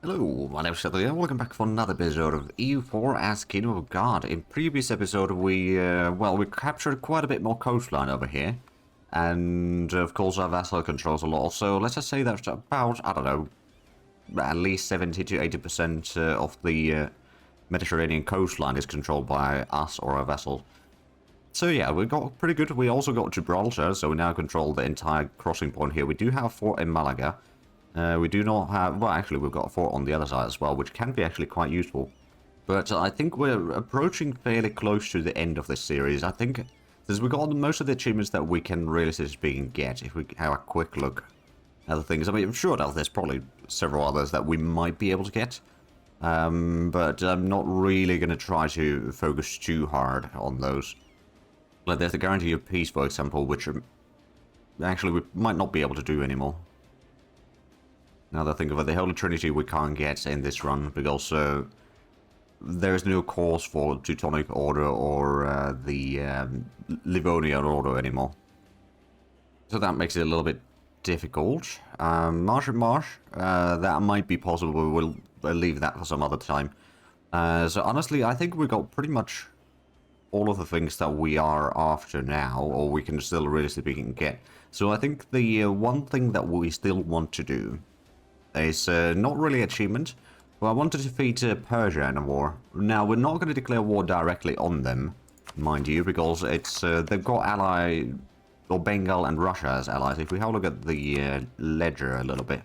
Hello, my name is Zhatelier. Welcome back for another episode of EU4 as Kingdom of God. In previous episode, we captured quite a bit more coastline over here. And, of course, our vassal controls a lot. So, let's just say that about, I don't know, at least 70 to 80% of the Mediterranean coastline is controlled by us or our vassal. So, yeah, we got pretty good. We also got Gibraltar, so we now control the entire crossing point here. We do have a fort in Malaga. We do not have... Well, actually, we've got a fort on the other side as well, which can be actually quite useful. But I think we're approaching fairly close to the end of this series. I think, since we got most of the achievements that we can realistically speaking get, if we have a quick look at the things. I mean, I'm sure that there's probably several others that we might be able to get. But I'm not really going to try to focus too hard on those. Like, there's the guarantee of peace, for example, which actually we might not be able to do anymore. Now that I think of it, the Holy Trinity we can't get in this run, because there is no cause for Teutonic Order or the Livonian Order anymore. So that makes it a little bit difficult. Marsh and Marsh, that might be possible, we'll leave that for some other time. So honestly, I think we got pretty much all of the things that we are after now, or we can still realistically get. So I think the one thing that we still want to do is not really achievement, but I want to defeat Persia in a war. Now, we're not going to declare war directly on them, mind you, because it's they've got ally, or Bengal and Russia as allies. If we have a look at the ledger a little bit,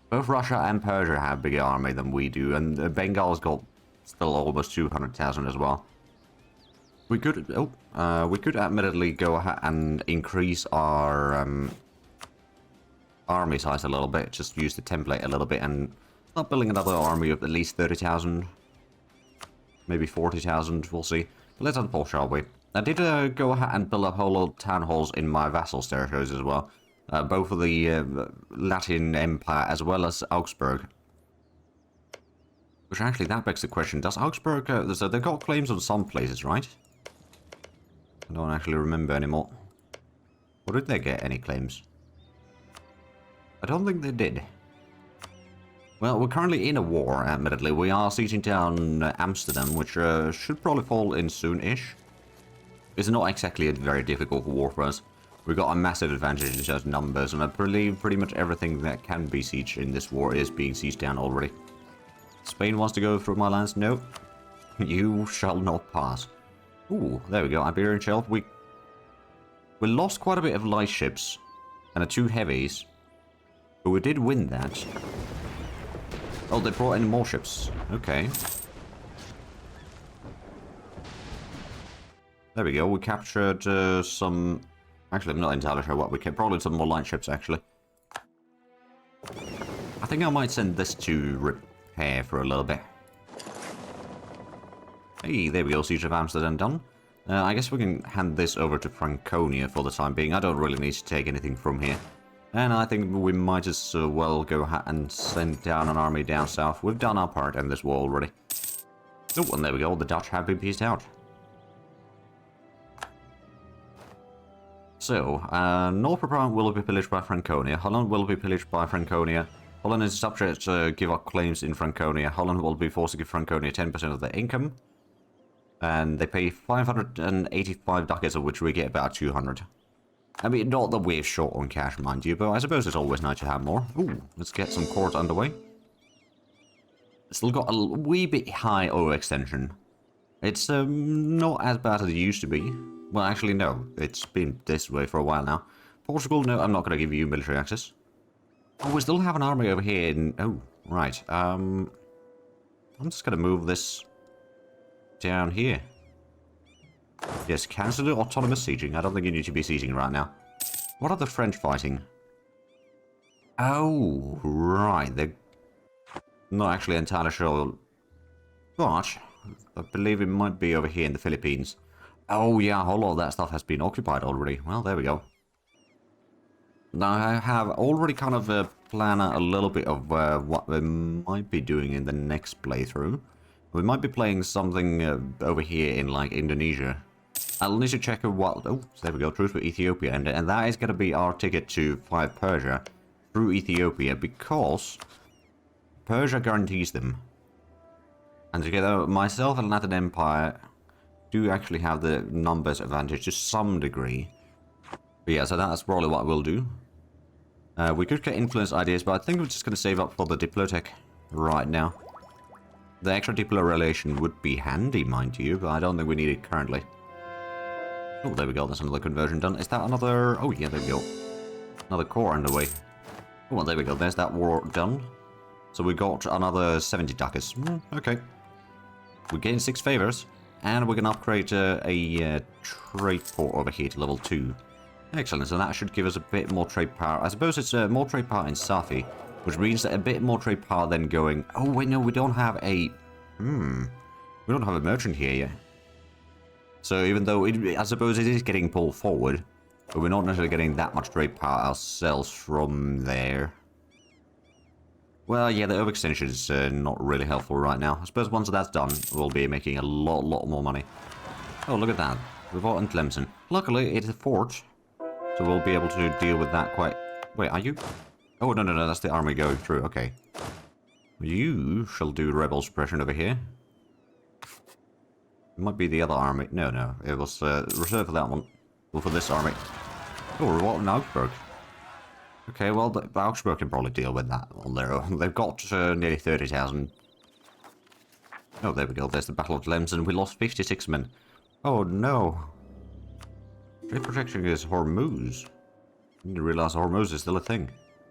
both Russia and Persia have bigger army than we do, and Bengal's got still almost 200,000 as well. We could, we could admittedly go ahead and increase our army size a little bit, just use the template a little bit and start building another army of at least 30,000, maybe 40,000, we'll see. But let's unfold, shall we? I did go ahead and build up whole old town halls in my vassals' territories as well, both of the Latin Empire as well as Augsburg. Which actually, that begs the question, does Augsburg, so they've got claims on some places, right? I don't actually remember anymore. Or did they get any claims? I don't think they did. Well, we're currently in a war, admittedly. We are sieging down Amsterdam, which should probably fall in soon-ish. It's not exactly a very difficult war for us. We've got a massive advantage in terms of numbers, and I believe pretty much everything that can be sieged in this war is being sieged down already. Spain wants to go through my lands? No. You shall not pass. Ooh, there we go. Iberian Shelf. We lost quite a bit of light ships and 2 heavies. But we did win that. Oh, they brought in more ships. Okay. There we go. We captured some... Actually, I'm not entirely sure what we captured. Probably some more light ships, actually. I think I might send this to repair for a little bit. Hey, there we go. Siege of Amsterdam done. I guess we can hand this over to Franconia for the time being. I don't really need to take anything from here. And I think we might as well go ahead and send down an army down south. We've done our part in this war already. Oh, and there we go. The Dutch have been pieced out. So, North Brabant will be pillaged by Franconia. Holland will be pillaged by Franconia. Holland is subject to give up claims in Franconia. Holland will be forced to give Franconia 10% of their income. And they pay 585 ducats, of which we get about 200. I mean, not that we're short on cash, mind you, but I suppose it's always nice to have more. Ooh, let's get some court underway. Still got a wee bit high overextension. It's not as bad as it used to be. Well, actually, no. It's been this way for a while now. Portugal, no, I'm not going to give you military access. Oh, we still have an army over here in... Oh, right. I'm just going to move this down here. Yes, cancel the autonomous sieging. I don't think you need to be sieging right now. What are the French fighting? Oh, right. They're not actually entirely sure. But I believe it might be over here in the Philippines. Oh, yeah, a whole lot of that stuff has been occupied already. Well, there we go. Now, I have already kind of planned out a little bit of what we might be doing in the next playthrough. We might be playing something over here in, like, Indonesia. I'll need to check what... Oh, there we go, truce with Ethiopia. And that is going to be our ticket to fight Persia through Ethiopia, because Persia guarantees them. And together, myself and Latin Empire do actually have the numbers advantage to some degree. But yeah, so that's probably what we'll do. We could get influence ideas, but I think we're just going to save up for the Diplotech right now. The extra Diplo relation would be handy, mind you, but I don't think we need it currently. Oh, there we go, that's another conversion done. Is that another... Oh, yeah, there we go. Another core underway. Oh, well, there we go, there's that war done. So we got another 70 ducats. Okay. We gained 6 favors, and we're going to upgrade a trade port over here to level 2. Excellent, so that should give us a bit more trade power. I suppose it's more trade power in Safi, which means that a bit more trade power then going... Oh, wait, no, we don't have a... We don't have a merchant here yet. So even though I suppose it is getting pulled forward, but we're not necessarily getting that much trade power ourselves from there. Well, yeah, the overextension is not really helpful right now. I suppose once that's done, we'll be making a lot more money. Oh, look at that. We've got Tlemcen. Luckily, it's a fort. So we'll be able to deal with that quite... Wait, are you... Oh, no, that's the army going through. Okay. You shall do rebel suppression over here. It might be the other army. No. It was reserved for that one. Well, for this army. Oh, revolt in Augsburg. Okay, well, the Augsburg can probably deal with that on their own. They've got nearly 30,000. Oh, there we go. There's the Battle of Tlemcen. We lost 56 men. Oh, no. Trade protection is Hormuz. I didn't realize Hormuz is still a thing.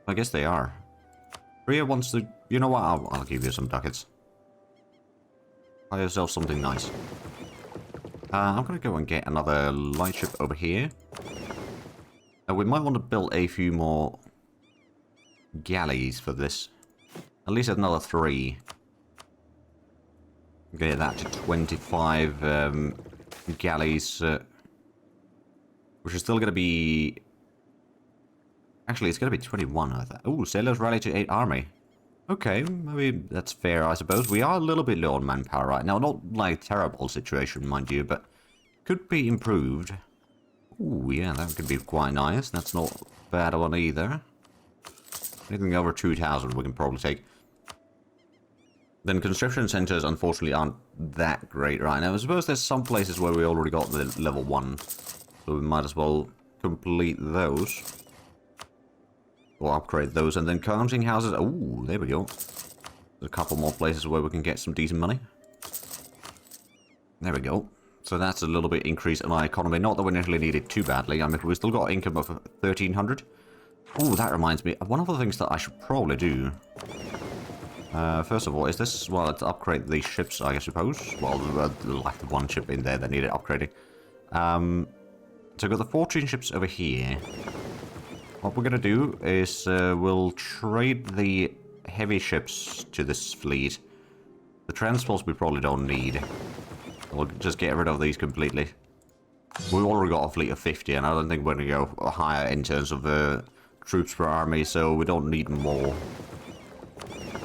I guess they are. Korea wants to... You know what? I'll give you some ducats. Buy yourself something nice. I'm going to go and get another light ship over here. We might want to build a few more galleys for this. At least another 3. Get that to 25 galleys. Which is still going to be... Actually, it's going to be 21, I think. Ooh, sailors rally to 8 army. Okay, maybe that's fair, I suppose. We are a little bit low on manpower right now. Not like terrible situation, mind you, but could be improved. Ooh, yeah, that could be quite nice. That's not a bad one either. Anything over 2,000 we can probably take. Then construction centers, unfortunately, aren't that great right now. I suppose there's some places where we already got the level 1. So we might as well complete those. Or upgrade those. And then counting houses. Oh, there we go. There's a couple more places where we can get some decent money. There we go. So that's a little bit increase in our economy. Not that we necessarily need it too badly. I mean, we've still got income of 1,300. Oh, that reminds me. One of the things that I should probably do. First of all, is this... Well, to upgrade these ships, I suppose. Well, like the one ship in there that needed upgrading. So we've got the 14 ships over here. What we're going to do is we'll trade the heavy ships to this fleet. The transports we probably don't need. We'll just get rid of these completely. We've already got a fleet of 50, and I don't think we're going to go higher in terms of troops per army, so we don't need more.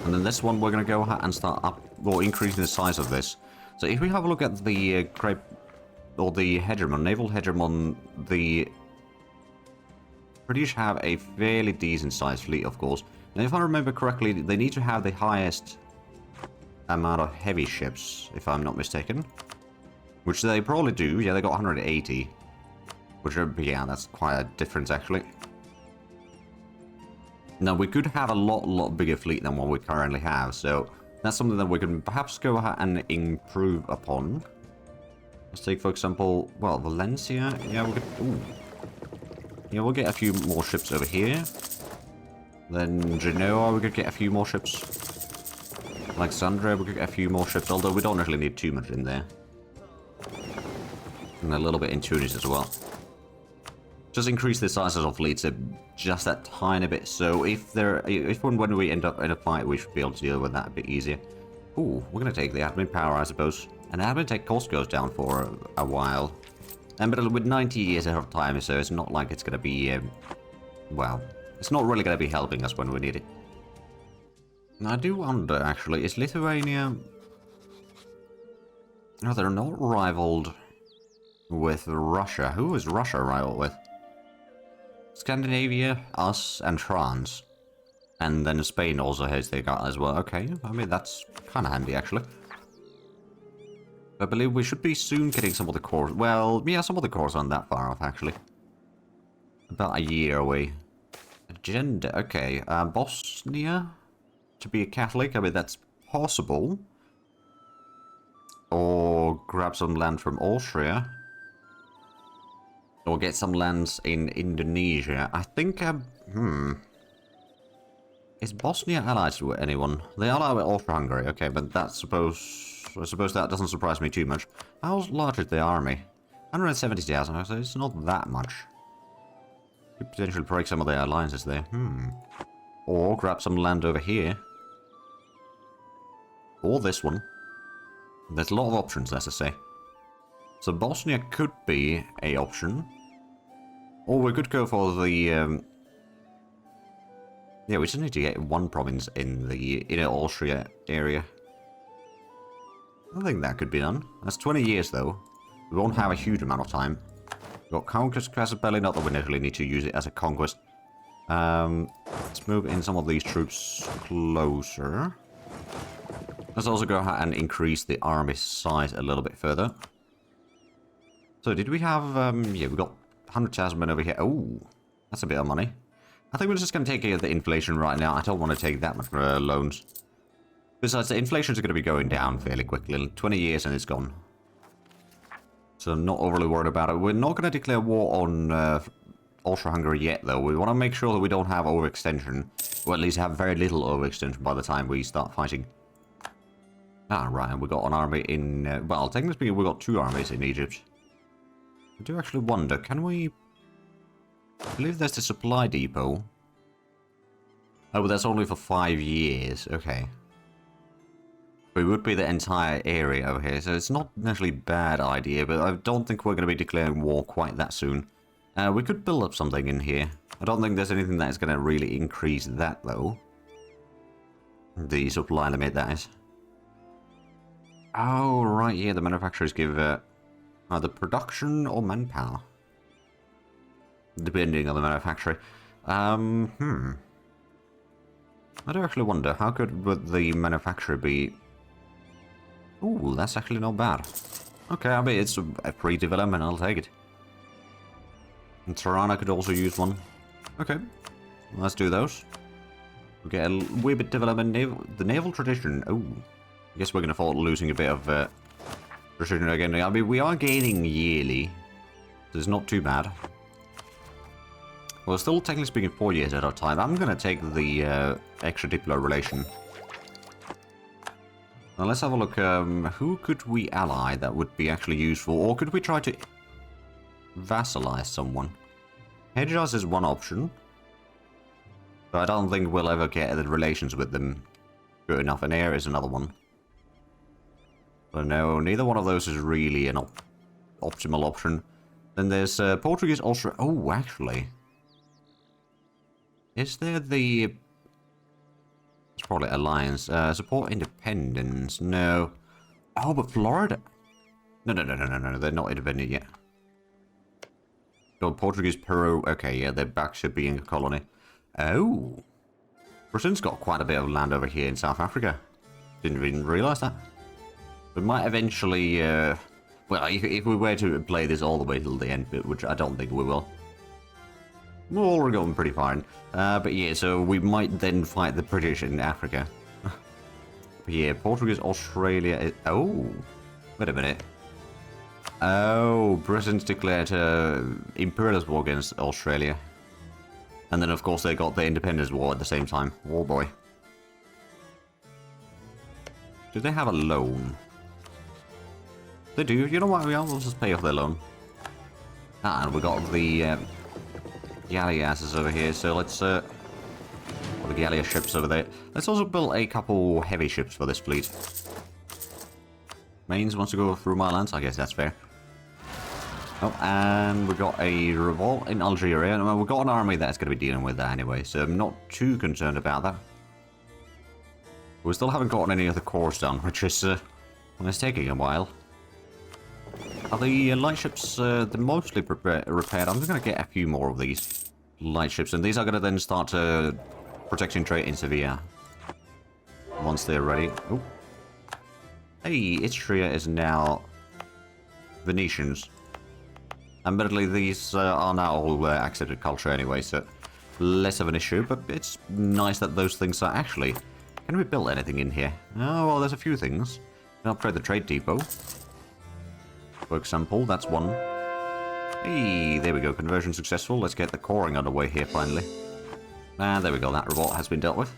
And then this one, we're going to go and start increasing the size of this. So if we have a look at the the hegemon, naval hegemon, the British have a fairly decent sized fleet, of course. Now, if I remember correctly, they need to have the highest amount of heavy ships, if I'm not mistaken. Which they probably do. Yeah, they got 180. Which, yeah, that's quite a difference, actually. Now, we could have a lot bigger fleet than what we currently have, so that's something that we can perhaps go ahead and improve upon. Let's take, for example, well, Valencia. Yeah, we could... Ooh. Yeah, we'll get a few more ships over here. Then Genoa, we could get a few more ships. Alexandria, we could get a few more ships, although we don't actually need too much in there. And a little bit in Tunis as well. Just increase the sizes of fleets just that tiny bit, so if when we end up in a fight, we should be able to deal with that a bit easier. Ooh, we're going to take the admin power, I suppose. And admin tech cost goes down for a while. But with 90 years ahead of time, so it's not like it's going to be, well, it's not really going to be helping us when we need it. I do wonder, actually, is Lithuania... No, they're not rivaled with Russia. Who is Russia rivaled with? Scandinavia, us, and France. And then Spain also has their guard as well. Okay, I mean, that's kind of handy, actually. I believe we should be soon getting some of the cores. Well, yeah, some of the cores aren't that far off, actually. About a year away. Agenda, okay. Bosnia? To be a Catholic? I mean, that's possible. Or grab some land from Austria. Or get some lands in Indonesia. I think, Is Bosnia allied with anyone? They are allied with Austria-Hungary, okay, but that's I suppose that doesn't surprise me too much. How large is the army? 170,000, so it's not that much. Could potentially break some of their alliances there. Or grab some land over here. Or this one. There's a lot of options, let's just say. So Bosnia could be a option. Or we could go for the... Yeah, we just need to get one province in the inner Austria area. I think that could be done. That's 20 years, though. We won't have a huge amount of time. We've got Conquest Casabelli, not that we necessarily need to use it as a conquest. Let's move in some of these troops closer. Let's also go ahead and increase the army size a little bit further. So, did we have... yeah, we got 100,000 men over here. Oh, that's a bit of money. I think we're just going to take the inflation right now. I don't want to take that much loans. Besides, the inflation's going to be going down fairly quickly. In 20 years and it's gone. So I'm not overly worried about it. We're not going to declare war on Austria-Hungary yet, though. We want to make sure that we don't have overextension. Or at least have very little overextension by the time we start fighting. Ah, right. We got an army in... well, technically speaking, we got two armies in Egypt. I do actually wonder, can we... I believe there's the supply depot. Oh, but that's only for 5 years. Okay. It would be the entire area over here, so it's not necessarily a bad idea, but I don't think we're going to be declaring war quite that soon. We could build up something in here. I don't think there's anything that's going to really increase that, though. The supply limit, that is. Oh, right, yeah, the manufacturers give either production or manpower. Depending on the manufacturer. I do actually wonder, how good would the manufacturer be? Ooh, that's actually not bad. Okay, I mean, it's a free development, I'll take it. And Tirana could also use one. Okay, let's do those. We get a wee bit development, the naval tradition. Oh, I guess we're going to fall losing a bit of tradition again. I mean, we are gaining yearly, so it's not too bad. Well, still technically speaking 4 years at a time. I'm going to take the extra diplo relation. Now let's have a look. Who could we ally that would be actually useful? Or could we try to vassalize someone? Hejaz is one option. But I don't think we'll ever get the relations with them good enough. And Air is another one. But no, neither one of those is really an optimal option. Then there's Portuguese, Austria. Oh, actually... Is there the... It's probably Alliance. Support independence. No. Oh, but Florida... No. They're not independent yet. So Portuguese, Peru. Okay, yeah, their back should be in a colony. Oh. Britain's got quite a bit of land over here in South Africa. Didn't even realise that. We might eventually... well, if we were to play this all the way till the end, which I don't think we will. Well, we're going pretty fine. But yeah, so we might then fight the British in Africa. But yeah, Portuguese, Australia... Oh! Wait a minute. Oh, Britain's declared imperialist war against Australia. And then, of course, they got the independence war at the same time. Oh boy. Do they have a loan? They do. You know what? We'll just pay off their loan. Ah, and we got the... galleasses over here, so let's or the galleass ships over there. Let's also build a couple heavy ships for this fleet. Mains wants to go through my lands, I guess that's fair. Oh, and we got a revolt in Algeria, and we've got an army that's going to be dealing with that anyway, so I'm not too concerned about that. We still haven't gotten any of the cores done, which is well, it's taking a while. Are the light ships they're mostly repaired? I'm just going to get a few more of these light ships, and these are going to then start protecting trade in Sevilla. Once they're ready. Oh. Hey, Istria is now Venetians. Admittedly, these are now all accepted culture anyway, so less of an issue, but it's nice that those things are actually... Can we build anything in here? Oh, well, there's a few things. Can upgrade the trade depot. For example, that's one. Hey, there we go, conversion successful. Let's get the coring underway here, finally. And there we go, that revolt has been dealt with.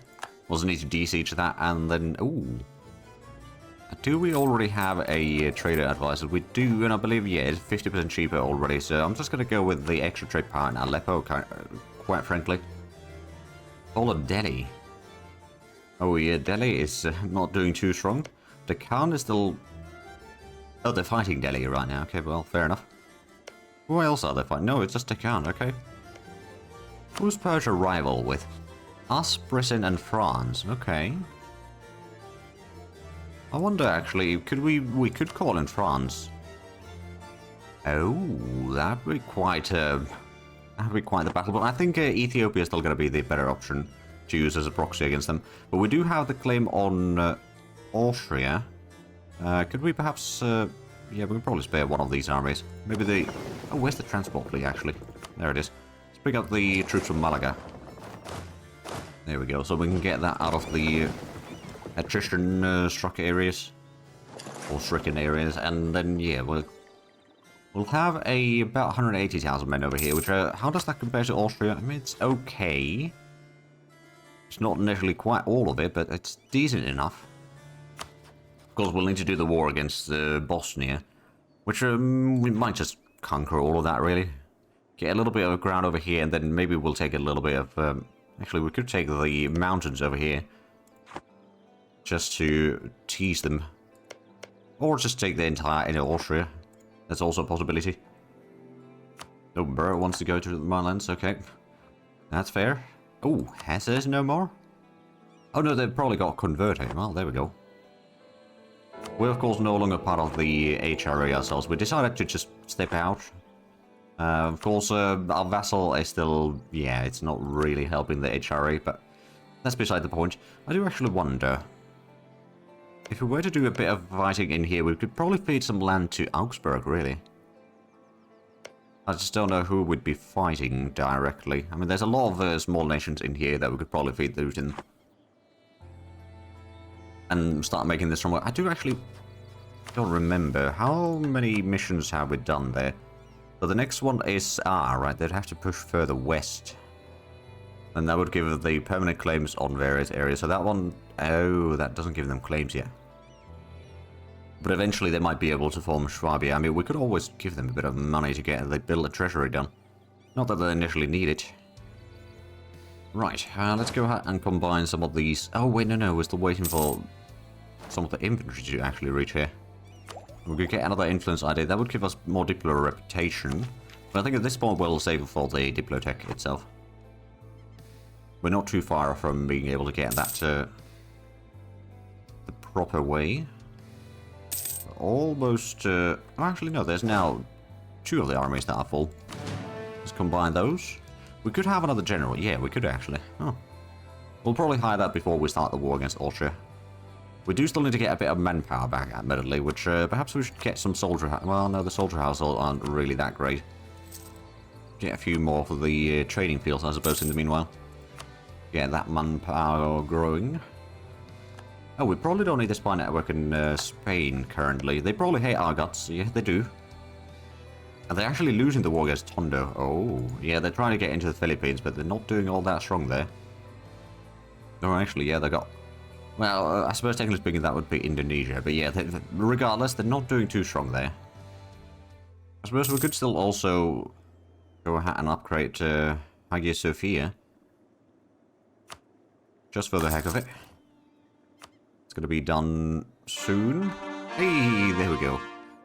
Also need to de-siege that, and then... Ooh. Do we already have a trader advisor? We do, and I believe, yeah, it's 50% cheaper already, so I'm just going to go with the extra trade power in Aleppo, quite frankly. All of Delhi. Oh yeah, Delhi is not doing too strong. The Khan is still... Oh, they're fighting Delhi right now. Okay, well, fair enough. Who else are they fighting? No, it's just the Khan, okay. Who's Persia rival with? Us, Britain, and France. Okay. I wonder, actually, could we could call in France. Oh, that'd be quite the battle. But I think Ethiopia is still going to be the better option to use as a proxy against them. But we do have the claim on Austria. Could we perhaps... yeah, we can probably spare one of these armies. Maybe the... Oh, where's the transport fleet, actually? There it is. Let's pick up the troops from Malaga. There we go. So we can get that out of the attrition-struck areas. Or stricken areas. And then, yeah, we'll have about 180,000 men over here. Which, how does that compare to Austria? I mean, it's okay. It's not necessarily quite all of it, but it's decent enough. Of course, we'll need to do the war against Bosnia, which we might just conquer all of that, really. Get a little bit of ground over here, and then maybe we'll take a little bit of... actually, we could take the mountains over here, just to tease them. Or just take the entire inner Austria. That's also a possibility. Oh, Burr wants to go to the Mainlands, okay. That's fair. Oh, Hesse no more? Oh no, they've probably got converted. Well, there we go. We're of course no longer part of the HRA ourselves. We decided to just step out. Of course, our vassal is still... Yeah, it's not really helping the HRA, but that's beside the point. I do actually wonder... If we were to do a bit of fighting in here, we could probably feed some land to Augsburg, really. I just don't know who would be fighting directly. I mean, there's a lot of small nations in here that we could probably feed those in. And start making this stronger. I do actually don't remember. How many missions have we done there? So the next one is... Ah, right, they'd have to push further west. And that would give the permanent claims on various areas. So that one... Oh, that doesn't give them claims yet. But eventually they might be able to form Schwabia. I mean, we could always give them a bit of money to get they build a treasury done. Not that they initially need it. Right, let's go ahead and combine some of these... Oh, wait, no, we're still waiting for some of the infantry to actually reach here. We could get another influence idea. That would give us more Diplo reputation. But I think at this point we'll save it for the Diplotech itself. We're not too far from being able to get that the proper way. Almost... oh, actually, no, there's now 2 of the armies that are full. Let's combine those. We could have another general. Yeah, we could actually. Oh. We'll probably hire that before we start the war against Austria. We do still need to get a bit of manpower back, admittedly, which perhaps we should get some soldier... Well, no, the soldier household aren't really that great. Get a few more for the trading fields, I suppose, in the meanwhile. Get that manpower growing. Oh, we probably don't need a spy network in Spain currently. They probably hate our guts. Yeah, they do. And they're actually losing the war against Tondo. Oh, yeah, they're trying to get into the Philippines, but they're not doing all that strong there. No, actually, yeah, they got... Well, I suppose technically speaking that would be Indonesia, but yeah, regardless, they're not doing too strong there. I suppose we could still also go ahead and upgrade Hagia Sophia. Just for the heck of it. It's going to be done soon. Hey, there we go.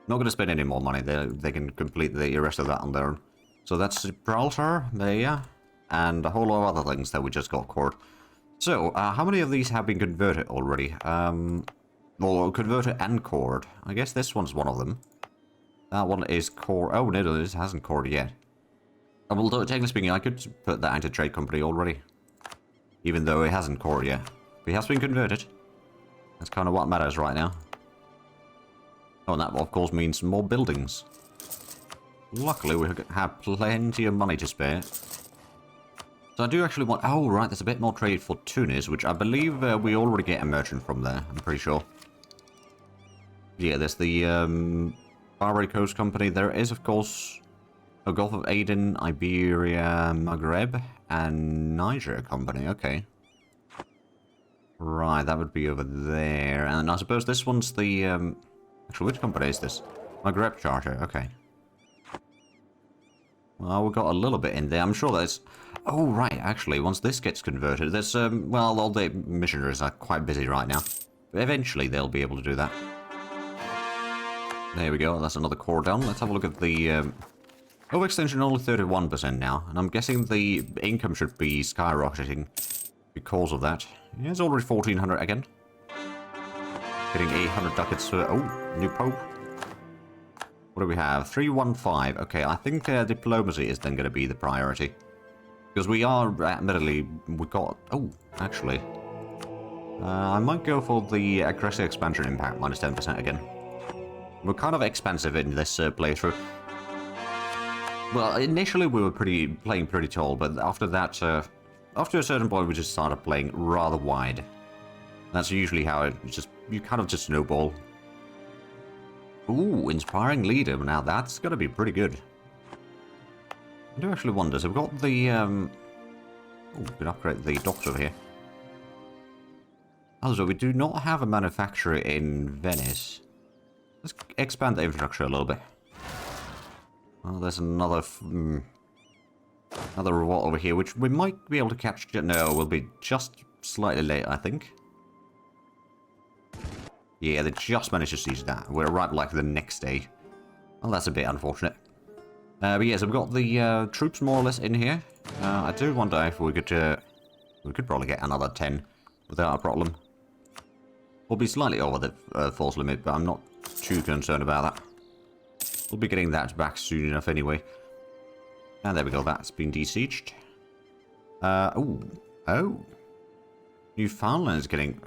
Not going to spend any more money. They can complete the rest of that on their own. So that's Gibraltar, there, and a whole lot of other things that we just got cored. So, how many of these have been converted already? Well, converted and cored. I guess this one's one of them. That one is core. Oh, no, this hasn't cored yet. Well, technically speaking, I could put that into trade company already. Even though it hasn't cored yet. But it has been converted. That's kind of what matters right now. Oh, and that, of course, means more buildings. Luckily, we have plenty of money to spare. So I do actually want... Oh, right, there's a bit more trade for Tunis, which I believe we already get a merchant from there. I'm pretty sure. Yeah, there's the Barbary Coast Company. There is, of course, a Gulf of Aden, Iberia, Maghreb, and Niger Company. Okay. Right, that would be over there. And I suppose this one's the... Actually, which company is this? Maghreb Charter. Okay. Well, we've got a little bit in there. I'm sure there's... Oh, right, actually, once this gets converted, there's, well, all the missionaries are quite busy right now. But eventually, they'll be able to do that. There we go, that's another core down. Let's have a look at the, overextension only 31% now. And I'm guessing the income should be skyrocketing because of that. Yeah, it's already 1,400 again. Getting 800 ducats for... Oh, new pope. What do we have? 315. Okay, I think diplomacy is then going to be the priority. Because we are, admittedly, we got... Oh, actually. I might go for the aggressive expansion impact, minus 10% again. We're kind of expensive in this playthrough. Well, initially we were playing pretty tall, but after that, after a certain point we just started playing rather wide. That's usually how it just... You kind of just snowball. Ooh, inspiring leader. Now that's going to be pretty good. I do actually wonder, so we've got the... Oh, we can upgrade the docks over here. Also, we do not have a manufacturer in Venice. Let's expand the infrastructure a little bit. Oh, there's another revolt over here, which we might be able to catch. No, we'll be just slightly late, I think. Yeah, they just managed to seize that. We're right like the next day. Well, that's a bit unfortunate. But yeah, so we've got the troops more or less in here. I do wonder if we could probably get another 10 without a problem. We'll be slightly over the force limit, but I'm not too concerned about that. We'll be getting that back soon enough anyway. And there we go, that's been besieged. Oh. Newfoundland is getting...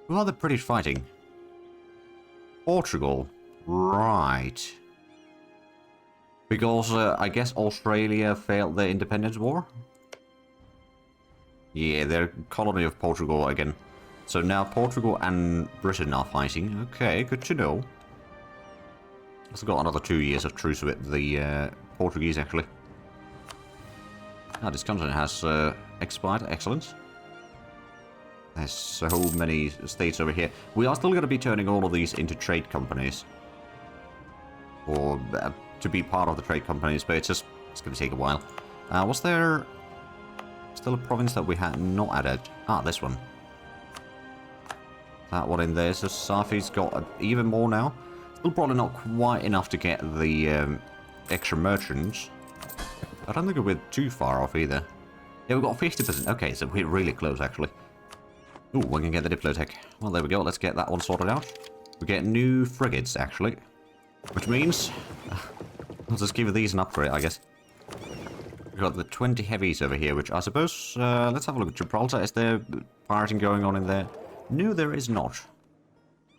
Who are the British fighting? Portugal. Right. Because, I guess Australia failed their independence war? Yeah, they're colony of Portugal again. So now Portugal and Britain are fighting. Okay, good to know. I've got another 2 years of truce with the Portuguese, actually. Now, this continent has expired. Excellent. There's so many states over here. We are still going to be turning all of these into trade companies. Or to be part of the trade companies, but it's going to take a while. Was there still a province that we had not added? Ah, this one. That one in there. So Safi's got even more now. Still probably not quite enough to get the extra merchants. I don't think we're too far off either. Yeah, we've got 50%. Okay, so we're really close, actually. Ooh, we can get the Diplotech. Well, there we go. Let's get that one sorted out. We get new frigates, actually. Which means... I'll just give these an upgrade, I guess. We've got the 20 heavies over here, which I suppose... let's have a look at Gibraltar. Is there pirating going on in there? No, there is not.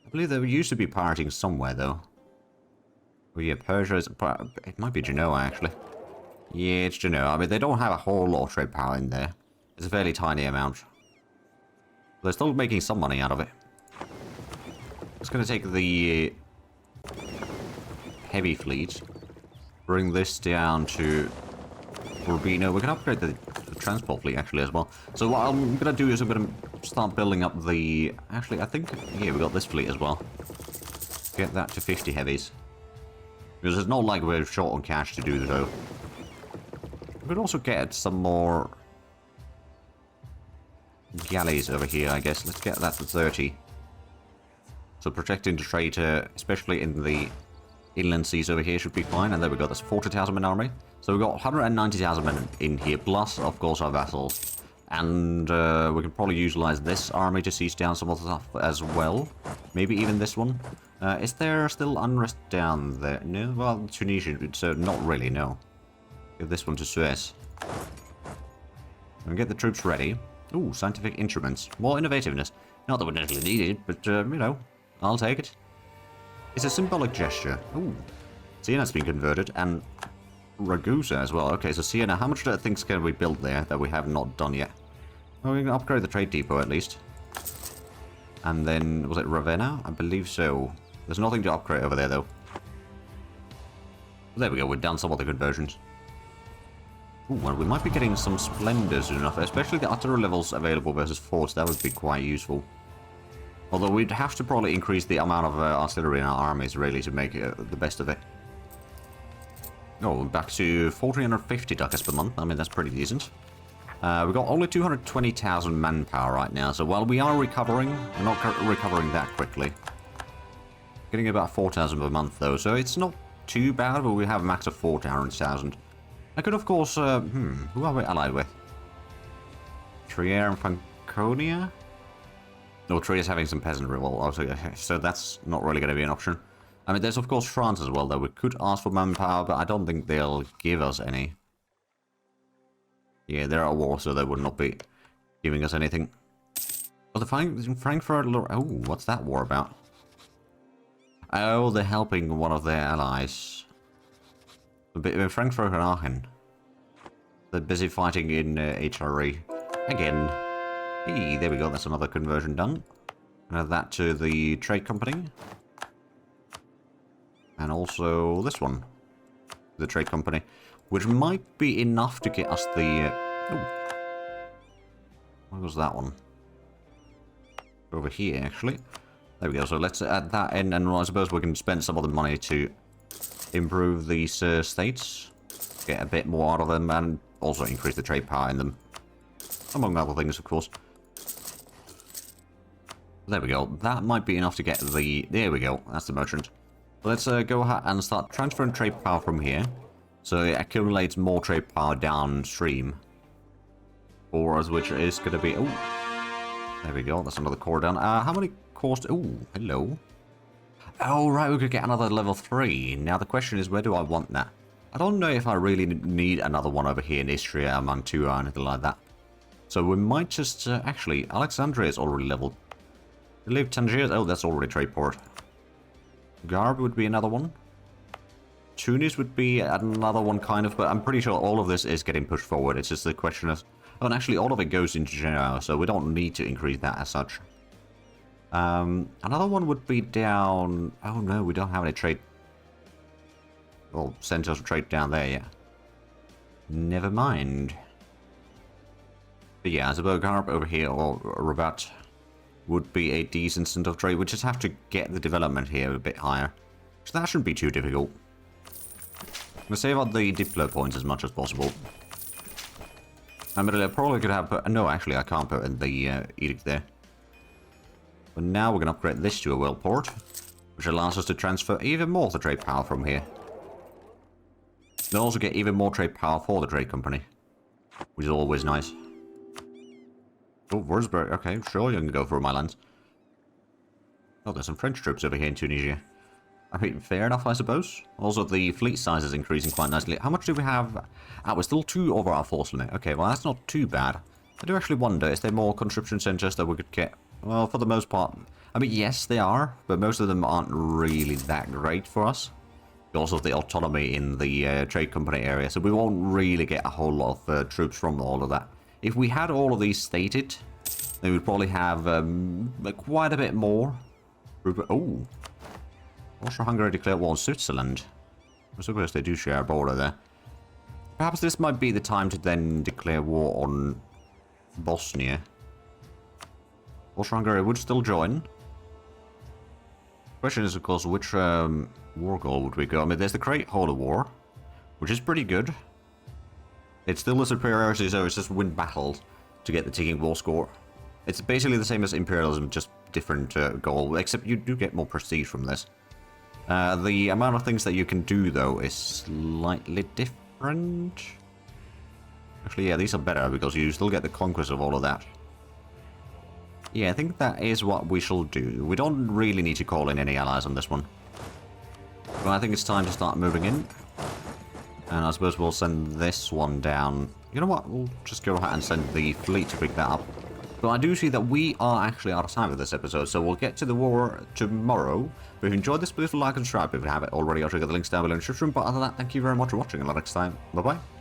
I believe there used to be pirating somewhere, though. Oh, yeah, Persia is... It might be Genoa, actually. Yeah, it's Genoa. I mean, they don't have a whole lot of trade power in there. It's a fairly tiny amount. They're still making some money out of it. It's going to take the heavy fleet. Bring this down to Rubino. We can upgrade the transport fleet, actually, as well. So what I'm going to do is I'm going to start building up the... Actually, I think... Yeah, we got this fleet as well. Get that to 50 heavies. Because it's not like we're short on cash to do so. We could also get some more... galleys over here, I guess. Let's get that to 30. So protecting the trade, especially in the inland seas over here, should be fine. And there we go, that's 40,000 men army. So we've got 190,000 men in here, plus, of course, our vassals. And we can probably utilize this army to seize down some other stuff as well. Maybe even this one. Is there still unrest down there? No? Well, Tunisia, so not really, no. Give this one to Suez. And get the troops ready. Ooh, scientific instruments. More innovativeness. Not that we necessarily need it, but, you know, I'll take it. It's a symbolic gesture. Ooh. Siena's been converted, and Ragusa as well. Okay, so Siena, how much things can we build there that we have not done yet? Well, we can upgrade the trade depot at least. And then, was it Ravenna? I believe so. There's nothing to upgrade over there, though. There we go, we've done some of the conversions. Ooh, well, we might be getting some Splendor soon enough, especially the artillery levels available versus force. That would be quite useful. Although we'd have to probably increase the amount of artillery in our armies, really, to make the best of it. Oh, back to 1,450 ducats per month. I mean, that's pretty decent. We've got only 220,000 manpower right now, so while we are recovering, we're not recovering that quickly. Getting about 4,000 per month, though, so it's not too bad, but we have a max of 400,000. I could, of course, who are we allied with? Trier and Franconia? No, Trier's having some peasant revolt, so that's not really going to be an option. I mean, there's, of course, France as well, though. We could ask for manpower, but I don't think they'll give us any. Yeah, they're at war, so they would not be giving us anything. Oh, the Frankfurt... Oh, what's that war about? Oh, they're helping one of their allies. Frankfurt and Aachen. They're busy fighting in HRE. Again. Hey, there we go. That's another conversion done. Add that to the trade company. And also this one. The trade company. Which might be enough to get us the... What was that one? Over here, actually. There we go. So let's add that in, and I suppose we can spend some of the money to improve these states. Get a bit more out of them, and also increase the trade power in them. Among other things, of course. There we go. That might be enough to get the... There we go. That's the merchant. Let's go ahead and start transferring trade power from here. So it accumulates more trade power downstream. For us, which is going to be... Oh, there we go. That's another core down. How many cores... Oh, hello. Oh, right. We could get another level 3. Now, the question is, where do I want that? I don't know if I really need another one over here in Istria, Mantua, or anything like that. So we might just... actually, Alexandria is already leveled. I believe Tangiers... Oh, that's already trade port. Garb would be another one. Tunis would be another one, kind of, but I'm pretty sure all of this is getting pushed forward. It's just the question of... Oh, and actually, all of it goes into Genoa, so we don't need to increase that as such. Another one would be down... Oh, no, we don't have any trade... Well, centers of trade down there yet. Never mind. But yeah, Azerbaijan Garb over here, or Rabat, would be a decent center of trade. We just have to get the development here a bit higher. So that shouldn't be too difficult. I'm going to save out the Diplo points as much as possible. I mean, I probably could have put... No, actually, I can't put in the edict there. But now we're going to upgrade this to a world port, which allows us to transfer even more of the trade power from here. They'll also get even more trade power for the trade company, which is always nice. Oh, Würzburg. Okay, sure, you can go through my lands. Oh, there's some French troops over here in Tunisia. I mean, fair enough, I suppose. Also, the fleet size is increasing quite nicely. How much do we have? Ah, we're still 2 over our force limit. Okay, well, that's not too bad. I do actually wonder, is there more conscription centers that we could get? Well, for the most part, I mean, yes, they are, but most of them aren't really that great for us. Because of the autonomy in the trade company area, so we won't really get a whole lot of troops from all of that. If we had all of these stated, then we'd probably have quite a bit more. Oh. Austria-Hungary declared war on Switzerland. I suppose they do share a border there. Perhaps this might be the time to then declare war on Bosnia. Austria-Hungary would still join. Question is, of course, which war goal would we go? I mean, there's the Great Holy War, which is pretty good. It's still a superiority, so it's just win battles to get the ticking war score. It's basically the same as imperialism, just different goal, except you do get more prestige from this. The amount of things that you can do, though, is slightly different. Actually, yeah, these are better, because you still get the conquest of all of that. Yeah, I think that is what we shall do. We don't really need to call in any allies on this one. But I think it's time to start moving in. And I suppose we'll send this one down. You know what? We'll just go ahead and send the fleet to pick that up. But I do see that we are actually out of time with this episode, so we'll get to the war tomorrow. But if you enjoyed this, please like and subscribe if you haven't already. I'll check out the links down below in the description. But other than that, thank you very much for watching. Until next time, bye-bye.